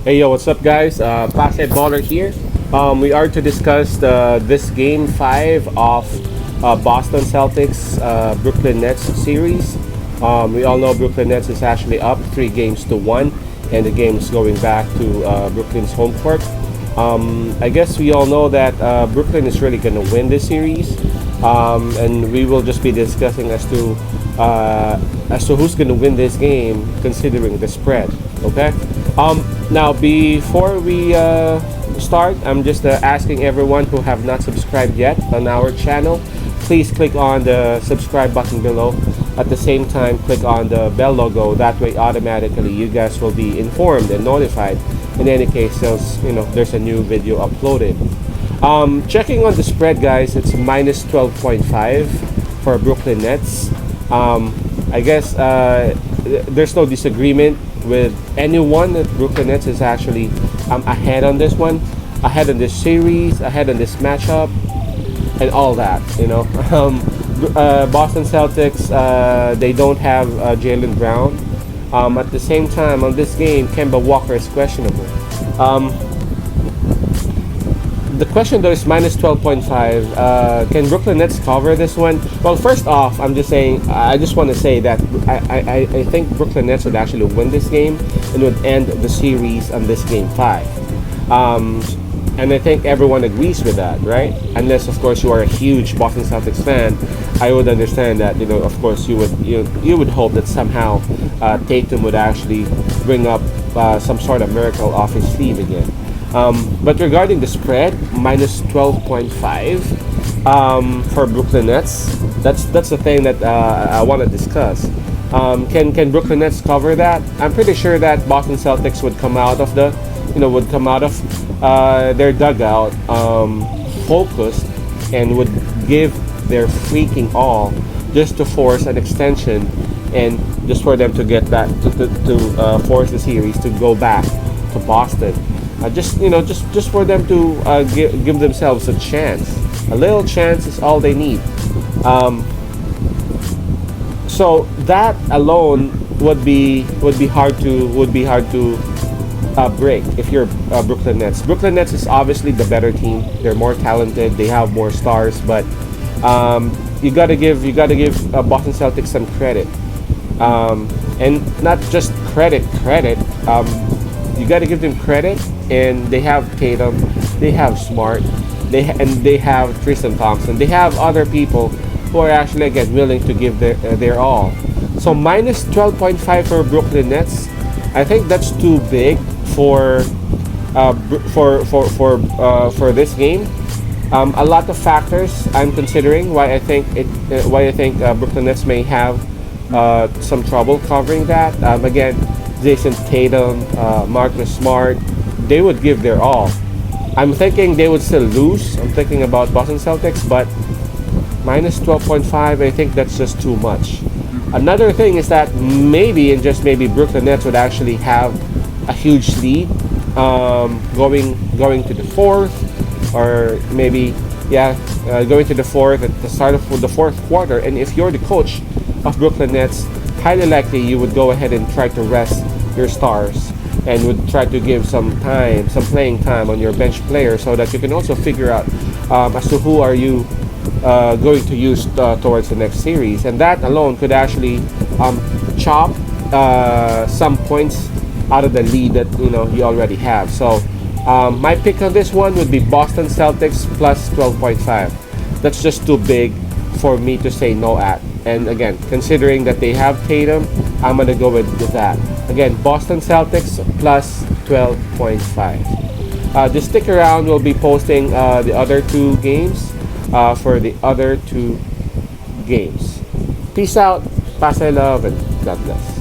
Hey yo, what's up, guys? Pase Baller here. We are to discuss this game 5 of Boston Celtics Brooklyn Nets series. We all know Brooklyn Nets is actually up 3 games to 1, and the game is going back to Brooklyn's home court. I guess we all know that Brooklyn is really going to win this series, and we will just be discussing as to who's going to win this game, considering the spread. Okay. Now, before we start, I'm just asking everyone who have not subscribed yet on our channel, please click on the subscribe button below. At the same time, click on the bell logo. That way, automatically, you guys will be informed and notified. In any case, there's a new video uploaded. Checking on the spread, guys, it's minus 12.5 for Brooklyn Nets. I guess there's no disagreement with anyone that Brooklyn Nets is actually ahead on this one, ahead on this series, ahead on this matchup, and all that. Boston Celtics, they don't have Jaylen Brown. At the same time, on this game, Kemba Walker is questionable. The question though is minus 12.5. Can Brooklyn Nets cover this one? Well, first off, I just want to say that I think Brooklyn Nets would actually win this game and would end the series on this game 5. And I think everyone agrees with that, right? Unless, of course, you are a huge Boston Celtics fan, I would understand that. Of course, you would hope that somehow Tatum would actually bring up some sort of miracle off his sleeve again. But regarding the spread, minus 12.5 for Brooklyn Nets, that's the thing that I want to discuss. Can Brooklyn Nets cover that? I'm pretty sure that Boston Celtics would come out of their dugout focused and would give their freaking all just to force an extension and just for them to get back to force the series to go back to Boston. Just for them to give themselves a chance. A little chance is all they need. So that alone would be hard to break if you're Brooklyn Nets. Brooklyn Nets is obviously the better team. They're more talented. They have more stars, but you gotta give Boston Celtics some credit, and not just credit. You got to give them credit, and they have Tatum, they have Smart, they have Tristan Thompson, they have other people who are actually again willing to give their all. So minus 12.5 for Brooklyn Nets, I think that's too big for this game. A lot of factors I'm considering why I think Brooklyn Nets may have some trouble covering that. Again, Jason Tatum, Marcus Smart, they would give their all. I'm thinking they would still lose. I'm thinking about Boston Celtics, but minus 12.5, I think that's just too much. Another thing is that maybe, and just maybe, Brooklyn Nets would actually have a huge lead going to the fourth, or maybe going to the fourth at the start of the fourth quarter. And if you're the coach of Brooklyn Nets, highly likely you would go ahead and try to rest your stars and would try to give some playing time on your bench player, so that you can also figure out as to who are you going to use towards the next series, and that alone could actually chop some points out of the lead that you already have. So my pick on this one would be Boston Celtics plus 12.5. That's just too big for me to say no at. And again, considering that they have Tatum, I'm going to go with that. Again, Boston Celtics plus 12.5. Just stick around. We'll be posting the other 2 games for the other 2 games. Peace out. Pase love and God bless.